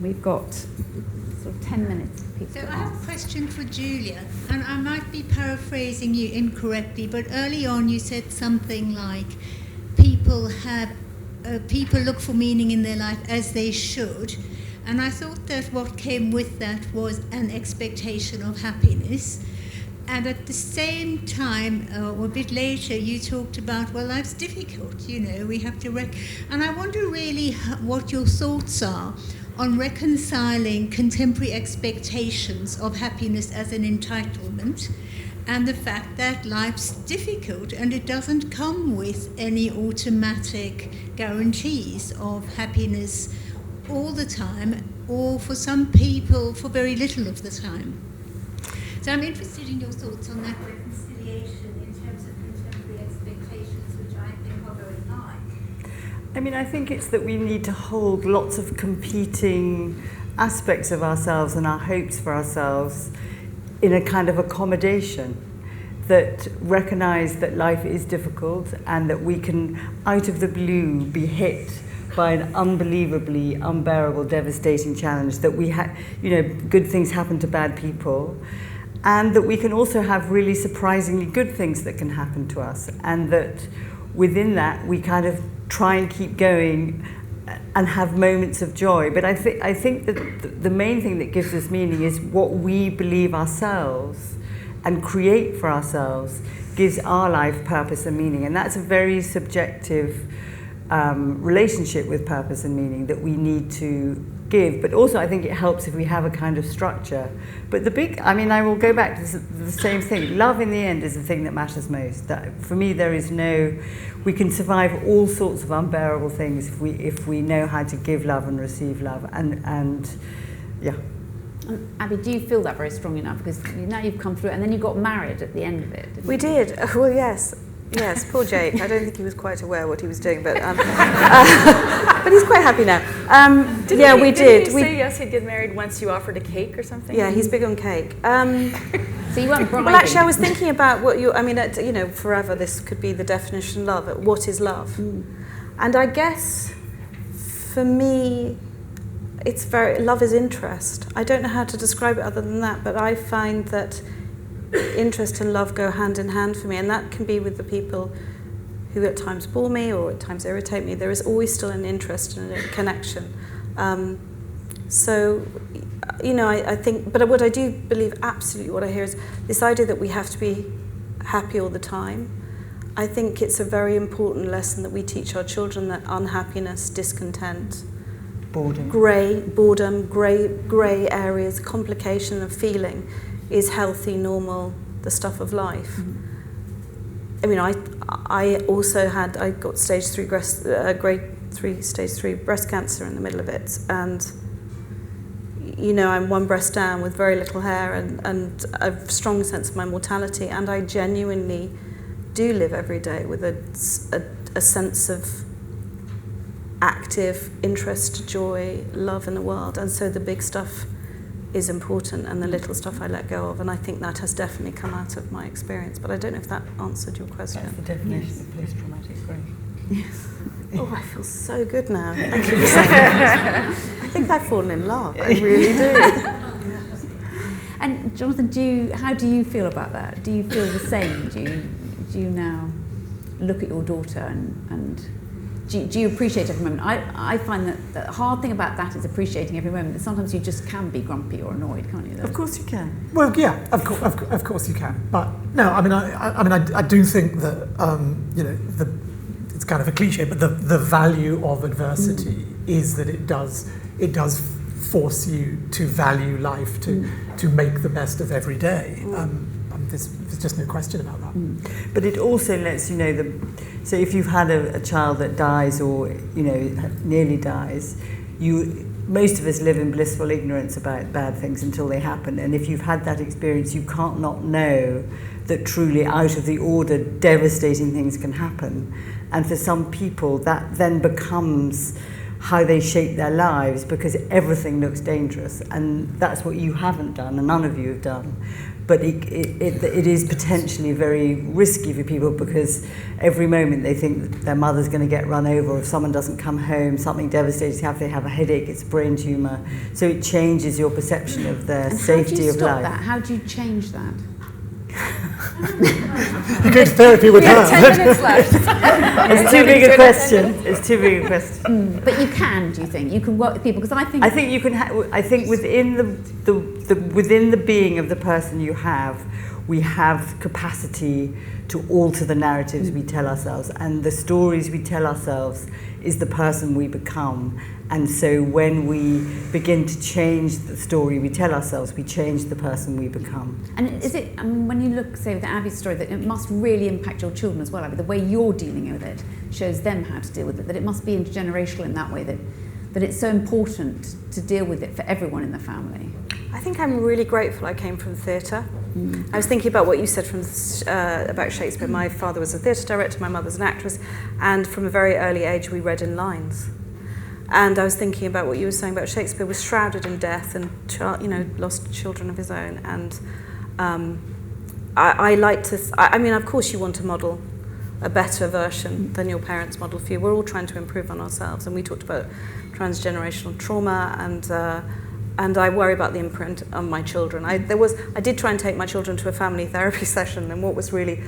We've got sort of 10 minutes for people So to I have a question for Julia, and I might be paraphrasing you incorrectly, but early on you said something like people look for meaning in their life as they should, and I thought that what came with that was an expectation of happiness. And at the same time, or a bit later, you talked about, well, life's difficult, you know, we have to... And I wonder really what your thoughts are on reconciling contemporary expectations of happiness as an entitlement and the fact that life's difficult and it doesn't come with any automatic guarantees of happiness all the time, or for some people, for very little of the time. So I'm interested in your thoughts on that reconciliation in terms of contemporary expectations, which I think are very high. I mean, I think it's that we need to hold lots of competing aspects of ourselves and our hopes for ourselves in a kind of accommodation that recognise that life is difficult and that we can, out of the blue, be hit by an unbelievably unbearable, devastating challenge, that we have, you know, good things happen to bad people, and that we can also have really surprisingly good things that can happen to us, and that within that we kind of try and keep going and have moments of joy. But I think that the main thing that gives us meaning is what we believe ourselves and create for ourselves gives our life purpose and meaning, and that's a very subjective relationship with purpose and meaning that we need to give. But also I think it helps if we have a kind of structure. But I will go back to the same thing. Love in the end is the thing that matters most. That, for me, we can survive all sorts of unbearable things if we know how to give love and receive love. And yeah, Abi, do you feel that very strongly now? Because now you've come through it, and then you got married at the end of it. We did. Well, yes. Yes, poor Jake. I don't think he was quite aware what he was doing, but but he's quite happy now. We did. Did he say yes, he'd get married once you offered a cake or something? Yeah, he's big on cake. So you weren't bribing? Well, actually, I was thinking about what forever this could be the definition of love. What is love? And I guess for me, love is interest. I don't know how to describe it other than that, but I find that interest and love go hand in hand for me, and that can be with the people who at times bore me or at times irritate me. There is always still an interest and a connection. I think, but what I do believe, absolutely what I hear is this idea that we have to be happy all the time. I think it's a very important lesson that we teach our children, that unhappiness, discontent, boredom, grey areas, complication of feeling is healthy, normal, the stuff of life. I mean, I got grade 3 stage 3 breast cancer in the middle of it, and I'm one breast down with very little hair and a strong sense of my mortality, and I genuinely do live every day with a sense of active interest, joy, love in the world, and so the big stuff is important and the little stuff I let go of, and I think that has definitely come out of my experience. But I don't know if that answered your question. That's the definition of post-traumatic grief. Yes. Oh, I feel so good now. Thank you for saying that. I think I've fallen in love. I really do. And Jonathan, how do you feel about that? Do you feel the same? Do you now look at your daughter and do you appreciate every moment? I find that the hard thing about that is appreciating every moment. That sometimes you just can be grumpy or annoyed, can't you? Of course you can. Well, yeah, of course you can. But no, I do think that it's kind of a cliche, but the value of adversity is that it does force you to value life, to make the best of every day. There's just no question about that. But it also lets you know so if you've had a child that dies or nearly dies, most of us live in blissful ignorance about bad things until they happen. And if you've had that experience, you can't not know that truly out of the order, devastating things can happen. And for some people, that then becomes how they shape their lives, because everything looks dangerous, and that's what you haven't done, and none of you have done. But it is potentially very risky for people, because every moment they think their mother's going to get run over, or if someone doesn't come home, something devastating happens, they have a headache, it's a brain tumour. So it changes your perception of their safety of life. How do you change that? You go to therapy with her. 10 minutes left. It's too big a question. It's too big a question. But you can, do you think? You can work with people, because I think you can. I think within within the being of the person you have, we have capacity to alter the narratives we tell ourselves, and the stories we tell ourselves is the person we become. And so when we begin to change the story we tell ourselves, we change the person we become. And is it, when you look, say, with Abi's story, that it must really impact your children as well, Abi, the way you're dealing with it shows them how to deal with it, that it must be intergenerational in that way, that it's so important to deal with it for everyone in the family? I think I'm really grateful I came from theatre. I was thinking about what you said about Shakespeare. My father was a theatre director, my mother's an actress, and from a very early age we read in lines. And I was thinking about what you were saying about Shakespeare was shrouded in death and lost children of his own. And I like to, of course you want to model a better version than your parents modeled for you. We're all trying to improve on ourselves, and we talked about transgenerational trauma, and I worry about the imprint on my children. I did try and take my children to a family therapy session, and what was really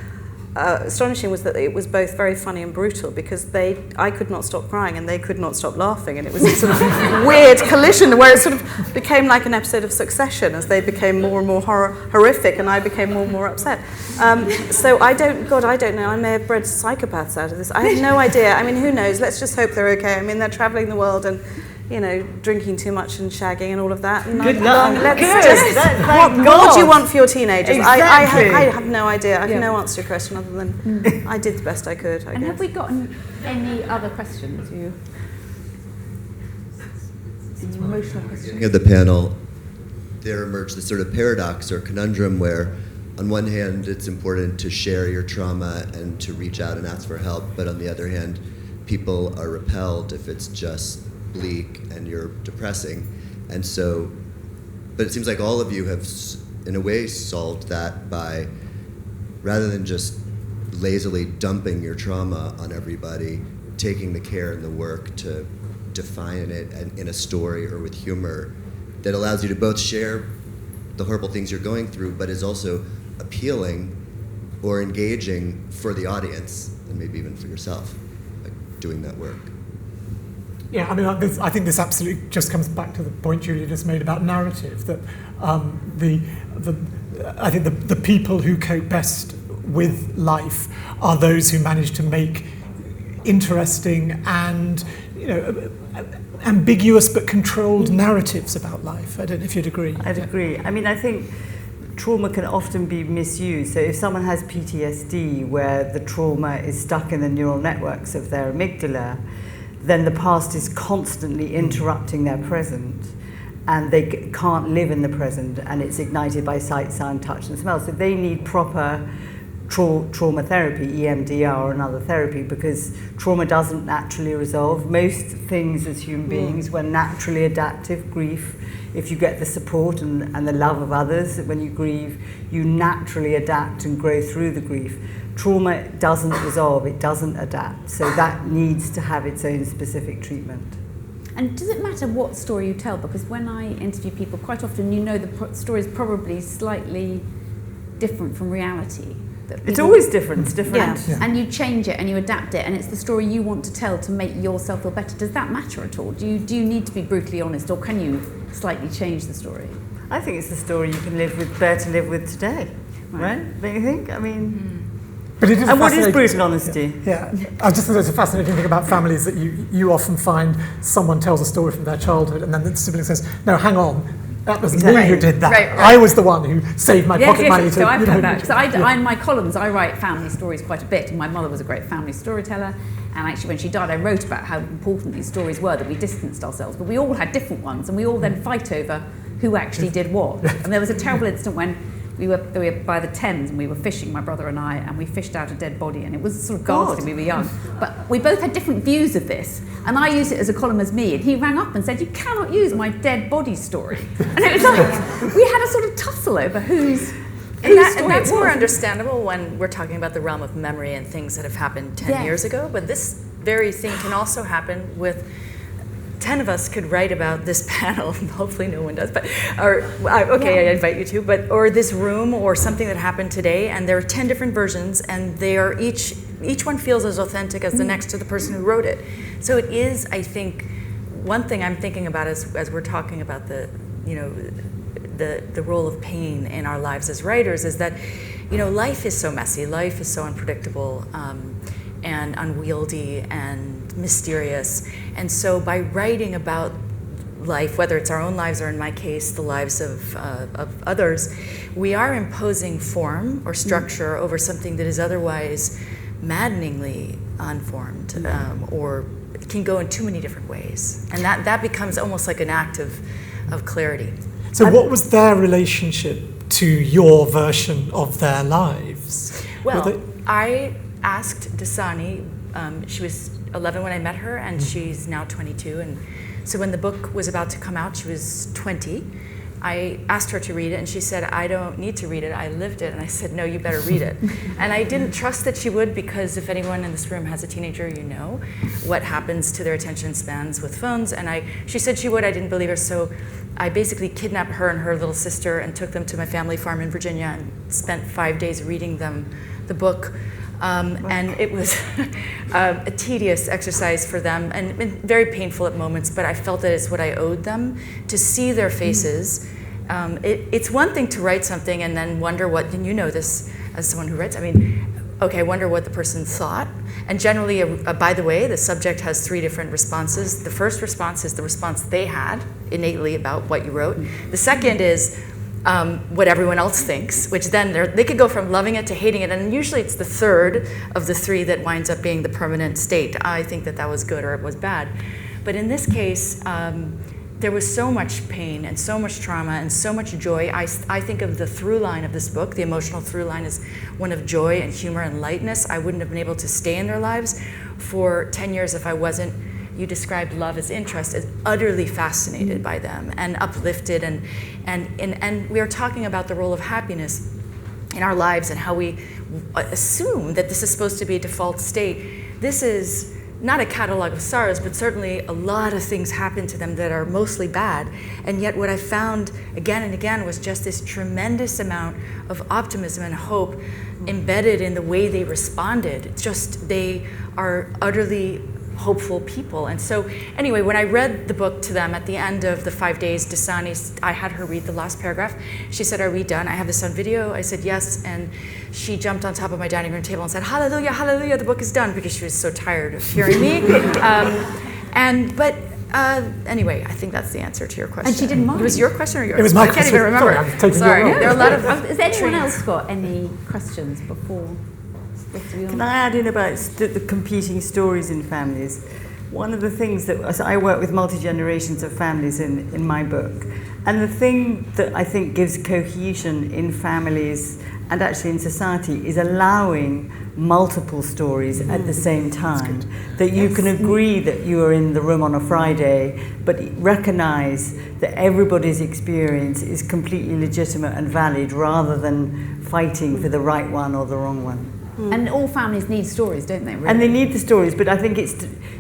astonishing was that it was both very funny and brutal, because I could not stop crying and they could not stop laughing, and it was a sort of weird collision where it sort of became like an episode of Succession as they became more and more horrific and I became more and more upset. So I don't know, I may have bred psychopaths out of this. I have no idea. Who knows? Let's just hope they're okay. They're travelling the world and drinking too much and shagging and all of that. And Good luck. What do you want for your teenagers? Exactly. I have no idea. I have no answer to your question other than I did the best I could. And have we gotten any other questions? Any emotional questions? Of the panel, there emerged this sort of paradox or conundrum where, on one hand, it's important to share your trauma and to reach out and ask for help, but on the other hand, people are repelled if it's just bleak and you're depressing. And so, but it seems like all of you have, in a way, solved that by, rather than just lazily dumping your trauma on everybody, taking the care and the work to define it in a story or with humor that allows you to both share the horrible things you're going through, but is also appealing or engaging for the audience and maybe even for yourself, like doing that work. Yeah, I mean, I think this absolutely just comes back to the point Julia just made about narrative, that I think the people who cope best with life are those who manage to make interesting and, ambiguous but controlled narratives about life. I don't know if you'd agree. I'd agree. I mean, I think trauma can often be misused. So if someone has PTSD where the trauma is stuck in the neural networks of their amygdala, then the past is constantly interrupting their present, and they can't live in the present, and it's ignited by sight, sound, touch, and smell. So they need proper trauma therapy, EMDR or another therapy, because trauma doesn't naturally resolve. Most things as human beings, we're naturally adaptive. Grief, if you get the support and the love of others, when you grieve, you naturally adapt and grow through the grief. Trauma doesn't resolve, it doesn't adapt. So that needs to have its own specific treatment. And does it matter what story you tell? Because when I interview people, quite often the story is probably slightly different from reality. It's always different, it's different. Yeah. And you change it and you adapt it, and it's the story you want to tell to make yourself feel better. Does that matter at all? Do you need to be brutally honest, or can you slightly change the story? I think it's the story you can bear to live with today, right? Don't you think? I mean... But it is and what is brutal honesty? Yeah. I just think there's a fascinating thing about families that you often find someone tells a story from their childhood and then the sibling says, no, hang on, that was me who did that. Right. I was the one who saved my pocket money. So I've done that. So in my columns, I write family stories quite a bit. And my mother was a great family storyteller. And actually, when she died, I wrote about how important these stories were, that we distanced ourselves. But we all had different ones, and we all then fight over who actually did what. And there was a terrible incident when we were by the Thames and we were fishing, my brother and I, and we fished out a dead body, and it was sort of ghastly. We were young, but we both had different views of this, and I used it as a column as me, and he rang up and said, you cannot use my dead body story. And it was like we had a sort of tussle over whose and that's more understandable when we're talking about the realm of memory and things that have happened 10 years ago, but this very thing can also happen with 10 of us could write about this panel, hopefully no one does, but, I invite you to, or this room or something that happened today, and there are 10 different versions, and they are each one feels as authentic as the next to the person who wrote it. So it is, I think, one thing I'm thinking about as we're talking about the role of pain in our lives as writers is that, life is so messy, life is so unpredictable, and unwieldy and mysterious. And so by writing about life, whether it's our own lives or in my case, the lives of others, we are imposing form or structure over something that is otherwise maddeningly unformed, or can go in too many different ways. And that becomes almost like an act of clarity. So what was their relationship to your version of their lives? Well, I asked Dasani, she was 11 when I met her, and she's now 22. And so when the book was about to come out, she was 20. I asked her to read it, and she said, I don't need to read it, I lived it. And I said, no, you better read it. And I didn't trust that she would, because if anyone in this room has a teenager, you know what happens to their attention spans with phones. And she said she would, I didn't believe her, so I basically kidnapped her and her little sister and took them to my family farm in Virginia and spent 5 days reading them the book. And it was a tedious exercise for them and very painful at moments, but I felt that it's what I owed them, to see their faces. It's one thing to write something and then wonder what, and you know this as someone who writes, I wonder what the person thought. And generally, by the way, the subject has 3 different responses. The first response is the response they had innately about what you wrote. The second is what everyone else thinks, which then they could go from loving it to hating it, and usually it's the third of the 3 that winds up being the permanent state. I think that was good or it was bad. But in this case, there was so much pain and so much trauma and so much joy. I think of the through line of this book, the emotional through line, as one of joy and humor and lightness. I wouldn't have been able to stay in their lives for 10 years if I wasn't, you described love as interest, as utterly fascinated by them and uplifted. And we are talking about the role of happiness in our lives and how we assume that this is supposed to be a default state. This is not a catalog of sorrows, but certainly a lot of things happen to them that are mostly bad. And yet what I found again and again was just this tremendous amount of optimism and hope embedded in the way they responded. It's just, they are utterly hopeful people. And so anyway, when I read the book to them at the end of the 5 days, Dasani, I had her read the last paragraph. She said, "Are we done? I have this on video." I said, "Yes." And she jumped on top of my dining room table and said, "Hallelujah, hallelujah, the book is done," because she was so tired of hearing me. Anyway, I think that's the answer to your question. And she didn't mind. It was your question or yours? It was my I can't even remember. Sorry, I'm taking Sorry. your role. There are a lot of Has anyone trains. else got any questions before? Can I add in about the competing stories in families? One of the things that, so I work with multi-generations of families in my book, and the thing that I think gives cohesion in families and actually in society is allowing multiple stories at the same time. That you can agree that you are in the room on a Friday, but recognize that everybody's experience is completely legitimate and valid rather than fighting for the right one or the wrong one. And all families need stories, don't they? Really? And they need the stories, but I think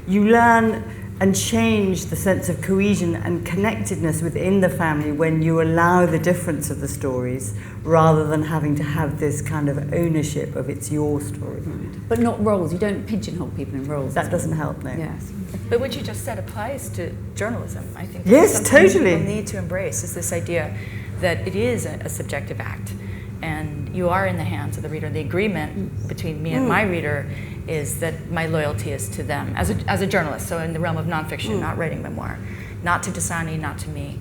you learn and change the sense of cohesion and connectedness within the family when you allow the difference of the stories rather than having to have this kind of ownership of it's your story. But not roles. You don't pigeonhole people in roles. That doesn't help, no. Yes. But what you just said applies to journalism, I think. Yes, Something totally. People need to embrace is this idea that it is a subjective act, and you are in the hands of the reader. The agreement between me and my reader is that my loyalty is to them as a journalist. So in the realm of nonfiction, not writing memoir, not to Dasani, not to me.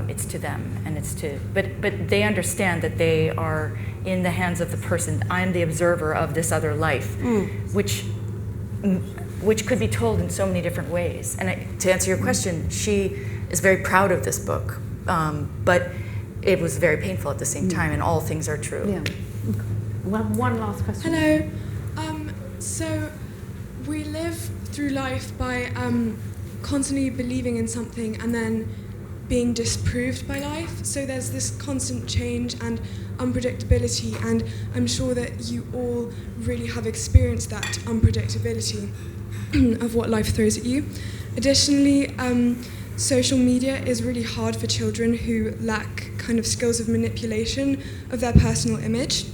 It's to them, and it's to. But they understand that they are in the hands of the person. I'm the observer of this other life, which could be told in so many different ways. And to answer your question, she is very proud of this book, but it was very painful at the same time, and all things are true. Yeah. We'll have one last question. Hello. So we live through life by constantly believing in something and then being disproved by life. So there's this constant change and unpredictability, and I'm sure that you all really have experienced that unpredictability of what life throws at you. Additionally, social media is really hard for children who lack kind of skills of manipulation of their personal image.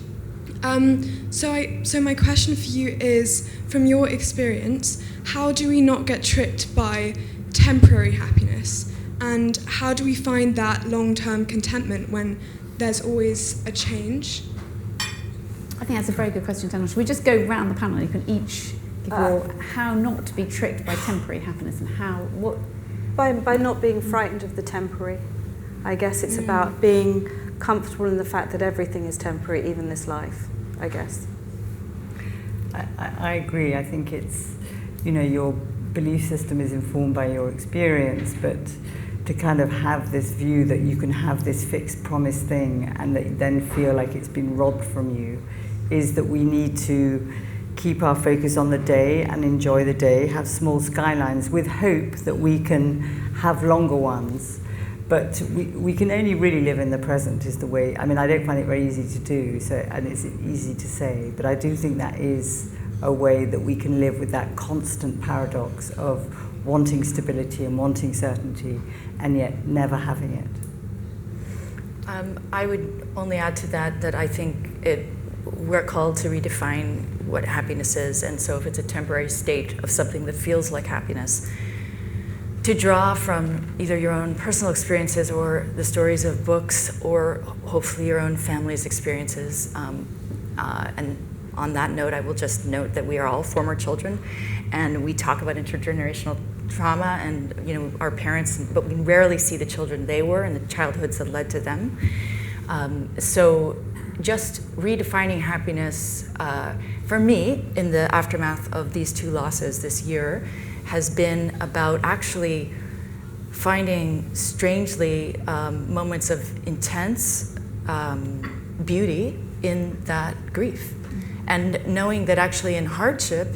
So my question for you is, from your experience, how do we not get tricked by temporary happiness? And how do we find that long-term contentment when there's always a change? I think that's a very good question, Daniel. Should we just go round the panel? You can each give your how not to be tricked by temporary happiness and what. By not being frightened of the temporary. I guess it's about being comfortable in the fact that everything is temporary, even this life, I guess. I agree. I think it's, your belief system is informed by your experience, but to kind of have this view that you can have this fixed promised thing and that you then feel like it's been robbed from you, is that we need to keep our focus on the day and enjoy the day, have small skylines with hope that we can have longer ones. But we can only really live in the present is the way. I mean, I don't find it very easy to do, and it's easy to say, but I do think that is a way that we can live with that constant paradox of wanting stability and wanting certainty, and yet never having it. I would only add to that I think we're called to redefine what happiness is, and so if it's a temporary state of something that feels like happiness, to draw from either your own personal experiences or the stories of books or hopefully your own family's experiences. And on that note, I will just note that we are all former children, and we talk about intergenerational trauma and our parents, but we rarely see the children they were and the childhoods that led to them. So just redefining happiness for me in the aftermath of these two losses this year has been about actually finding strangely moments of intense beauty in that grief, and knowing that actually in hardship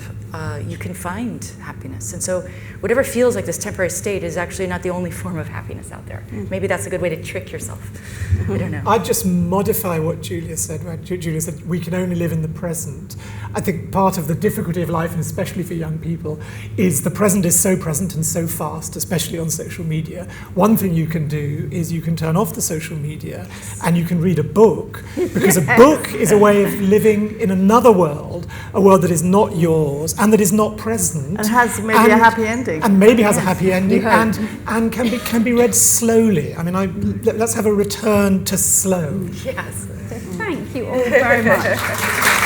you can find happiness. And so whatever feels like this temporary state is actually not the only form of happiness out there. Maybe that's a good way to trick yourself. I don't know. I'd just modify what Julia said. Right? Julia said we can only live in the present. I think part of the difficulty of life, and especially for young people, is the present is so present and so fast, especially on social media. One thing you can do is you can turn off the social media and you can read a book, because a book is a way of living in another world, a world that is not yours and that is not present. And has maybe a happy ending. And maybe has a happy ending, and can be read slowly. I mean, let's have a return to slow. Yes. Thank you all very much.